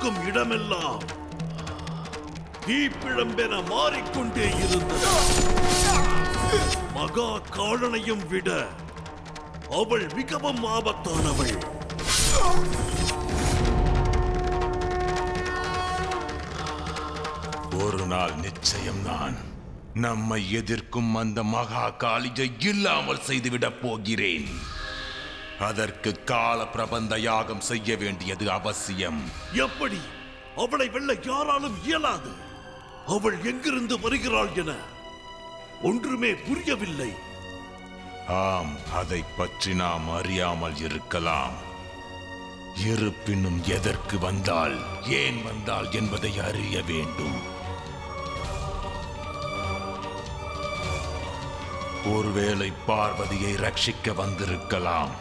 இருக்கும் இடமெல்லாம் தீப்பிழம்பென மாறிக்கொண்டே இருந்தது. மகா காலனையும் விட அவள் மிகவும் ஆபத்தானவள். ஒரு நாள் நிச்சயம் நான் நம்மை எதிர்க்கும் அந்த மகா காளியை இல்லாமல் செய்துவிடப் போகிறேன். அதற்கு கால பிரபந்த யாகம் செய்ய வேண்டியது அவசியம். எப்படி? அவளை வெல்ல யாராலும் இயலாது. அவள் எங்கிருந்து வருகிறாள் என ஒன்றுமே புரியவில்லை. ஆம், அதை பற்றி நாம் அறியாமல் இருக்கலாம். இருப்பினும் எதற்கு வந்தால், ஏன் வந்தால் என்பதை அறிய வேண்டும். ஒருவேளை பார்வதியை ரட்சிக்க வந்திருக்கலாம்.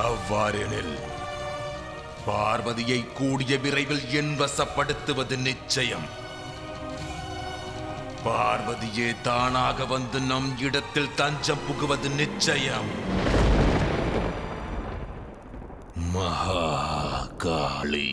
அவ்வாறெனில் பார்வதியை கூடிய விரைவில் என் வசப்படுத்துவது நிச்சயம். பார்வதியே தானாக வந்து நம் இடத்தில் தஞ்சம் புகுவது நிச்சயம். மகாகாளி.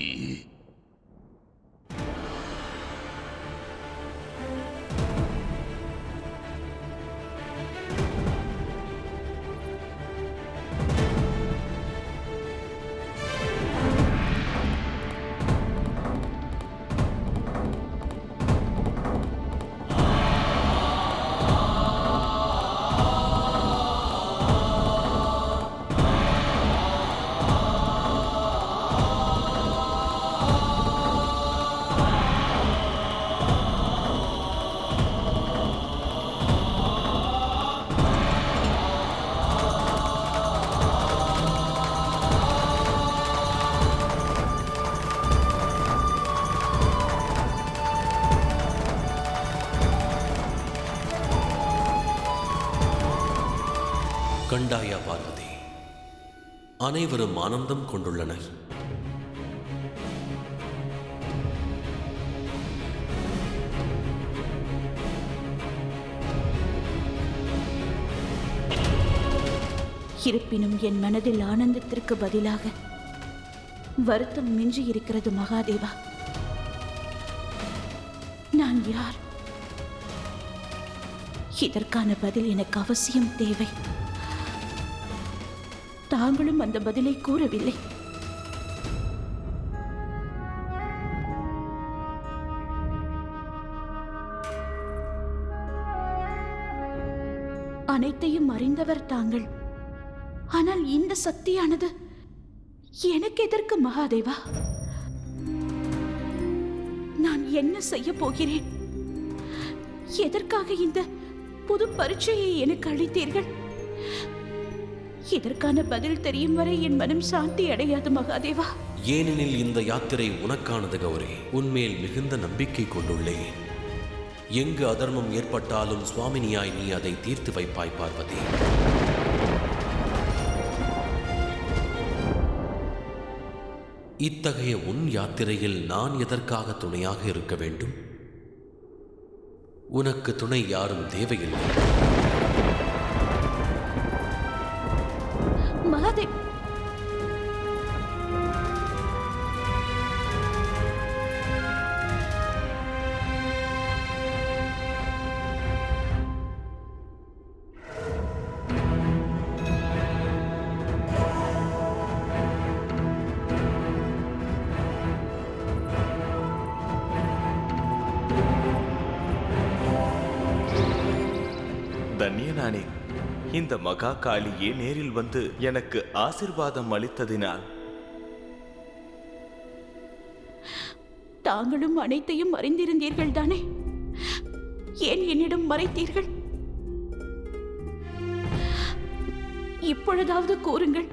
கண்டாயா பார்வதி? அனைவரும் ஆனந்தம் கொண்டுள்ளனர். இருப்பினும் என் மனதில் ஆனந்தத்திற்கு பதிலாக வருத்தம் மிஞ்சி இருக்கிறது மகாதேவா. நான் யார்? இதற்கான பதில் எனக்கு அவசியம் தேவை. தாங்களும் அந்த பதிலை கூறவில்லை. அனைத்தையும் அறிந்தவர் தாங்கள். ஆனால் இந்த சக்தியானது எனக்கு எதற்கு மகாதேவா? நான் என்ன செய்ய போகிறேன்? எதற்காக இந்த புது பரீட்சையை எனக்கு அளித்தீர்கள்? இதற்கான பதில் தெரியும் வரை என் மனம் சாந்தி அடையாது மகாதேவா. ஏனெனில் இந்த யாத்திரை உனக்கானது கௌரி. உன்மேல் மிகுந்த நம்பிக்கை கொண்டுள்ளேன். எங்கு அதர்மம் ஏற்பட்டாலும் சுவாமினியாய் நீ அதை தீர்த்து வைப்பாய் பார்வதி. இத்தகைய உன் யாத்திரையில் நான் எதற்காக துணையாக இருக்க வேண்டும்? உனக்கு துணை யாரும் தேவையில்லை. மகாதேவ், தன்யனானே, இந்த மகா காளியே நேரில் வந்து எனக்கு ஆசிர்வாதம் அளித்ததினால் தாங்களும் அனைத்தையும் அறிந்திருந்தீர்கள் தானே? ஏன் என்னிடம் மறைத்தீர்கள்? இப்பொழுதாவது கூறுங்கள்.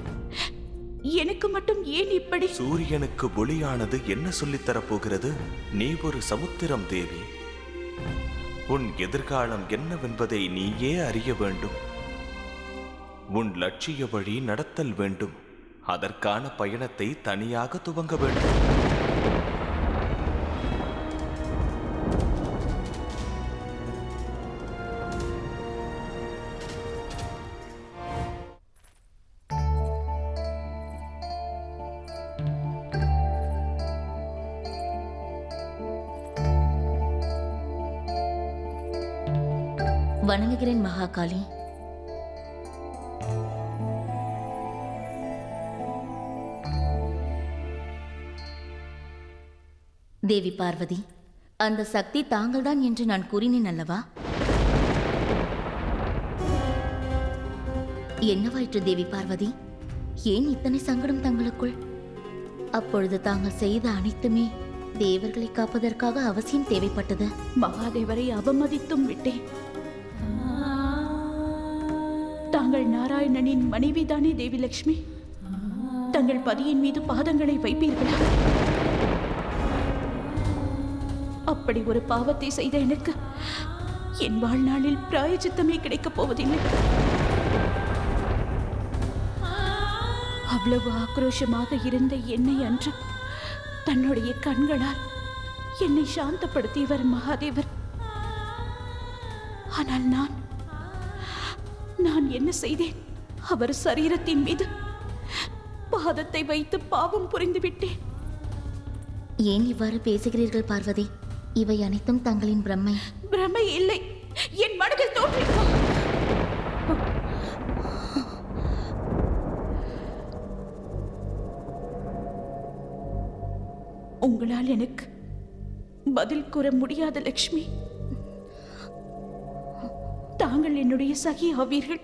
எனக்கு மட்டும் ஏன் இப்படி? சூரியனுக்கு ஒளியானது என்ன சொல்லித்தரப் போகிறது? நீ ஒரு சமுத்திரம் தேவி. உன் எதிர்காலம் என்னவென்பதை நீயே அறிய வேண்டும். உன் லட்சிய வழி நடத்தல் வேண்டும். அதற்கான பயணத்தை தனியாக துவங்க வேண்டும். வணங்குகிறேன் மகாகாளி. தேவி பார்வதி, அந்த சக்தி தாங்கள்தான் என்று நான் கூறினேன் அல்லவா? என்னவாயிற்று தேவி பார்வதி? ஏன் இத்தனை சங்கடம் தங்களுக்குள்? அப்பொழுது தாங்கள் செய்த அனைத்துமே தேவர்களை காப்பதற்காக அவசியம் தேவைப்பட்டது. மகாதேவரை அவமதித்தும் விட்டேன். தாங்கள் நாராயணனின் மனைவிதானே தேவி லட்சுமி? தங்கள் பதியின் மீது பாதங்களை வைப்பீர்களா? அப்படி ஒரு பாவத்தை செய்த எனக்கு என் வாழ்நாளில் பிராயச்சித்தமே கிடைக்கப் போவதில்லை. அவ்வளவு ஆக்ரோஷமாக இருந்த என்னை அன்று தன்னுடைய கண்களால் என்னை சாந்தப்படுத்தியவர் மகாதேவர். ஆனால் நான் என்ன செய்தேன்? அவர் சரீரத்தின் மீது பாதத்தை வைத்து பாவம் புரிந்து விட்டேன். ஏன் இவ்வாறு பேசுகிறீர்கள் பார்வதி? இவை அனைத்தும் தங்களின் பிரம்மை. பிரமை இல்லை, என் மனதில் தோன்றி. உங்களால் எனக்கு பதில் கூற முடியாத லட்சுமி. தாங்கள் என்னுடைய சகி ஆவீர்கள்.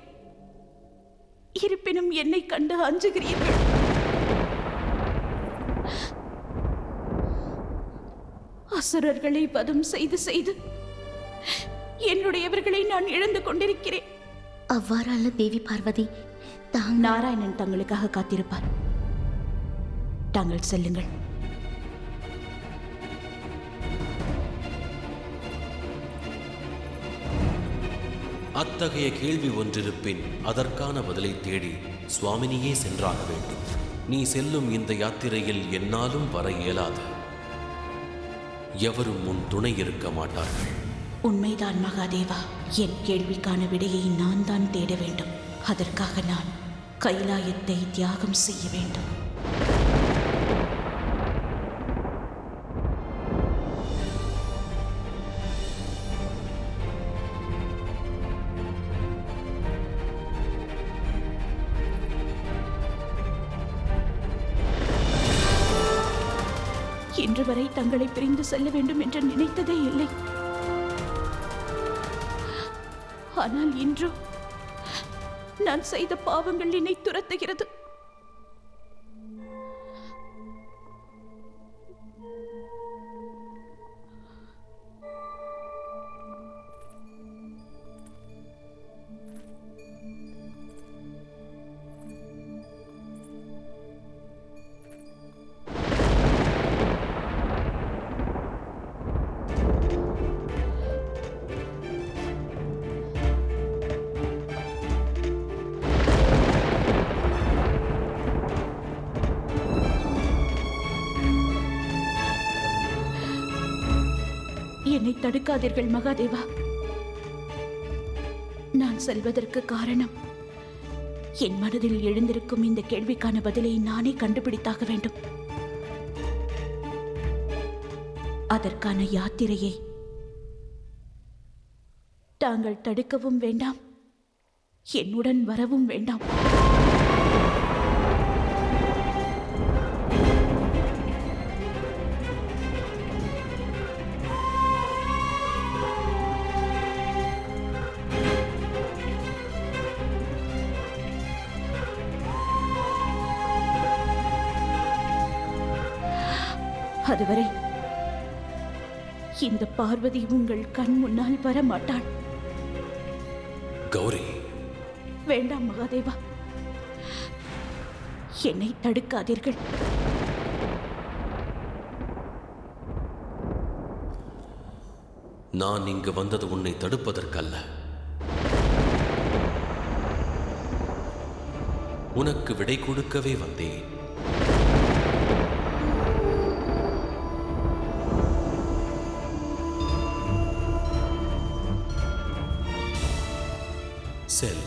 இருப்பினும் என்னை கண்டு அஞ்சுகிறீர்கள். அசுரர்களை வதம் செய்து செய்து என்னுடையவர்களை நான் இழந்து கொண்டிருக்கிறேன். அவ்வாறு அல்ல தேவி பார்வதி. நாராயணன் தங்களுக்காக காத்திருப்பார். தாங்கள் செல்லுங்கள். அத்தகைய கேள்வி ஒன்றிருப்பின் அதற்கான பதிலை தேடி சுவாமினியே சென்றாக வேண்டும். நீ செல்லும் இந்த யாத்திரையில் என்னாலும் வர இயலாது. எவரும் உன் துணை இருக்க மாட்டார்கள். உண்மைதான் மகாதேவா. என் கேள்விக்கான விடையை நான் தான் தேட வேண்டும். அதற்காக நான் கைலாயத்தை தியாகம் செய்ய வேண்டும். இன்று வரை தங்களை பிரிந்து செல்ல வேண்டும் என்று நினைத்ததே இல்லை. ஆனால் இன்றோ நான் செய்த பாவங்கள் என்னை துரத்துகிறது. என்னை தடுக்காதீர்கள் மகாதேவா. நான் செல்வதற்கு காரணம் என் மனதில் எழுந்திருக்கும் இந்த கேள்விக்கான பதிலை நானே கண்டுபிடித்தாக வேண்டும். அதற்கான யாத்திரையை தாங்கள் தடுக்கவும் வேண்டாம், என்னுடன் வரவும் வேண்டாம். அதுவரை இந்த பார்வதி உங்கள் கண் முன்னால் வர மாட்டாள். கௌரி, வேண்டாம் மகாதேவா, என்னை தடுக்காதீர்கள். நான் இங்கு வந்தது உன்னை தடுப்பதற்கல்ல. உனக்கு விடை கொடுக்கவே வந்தேன். செல்.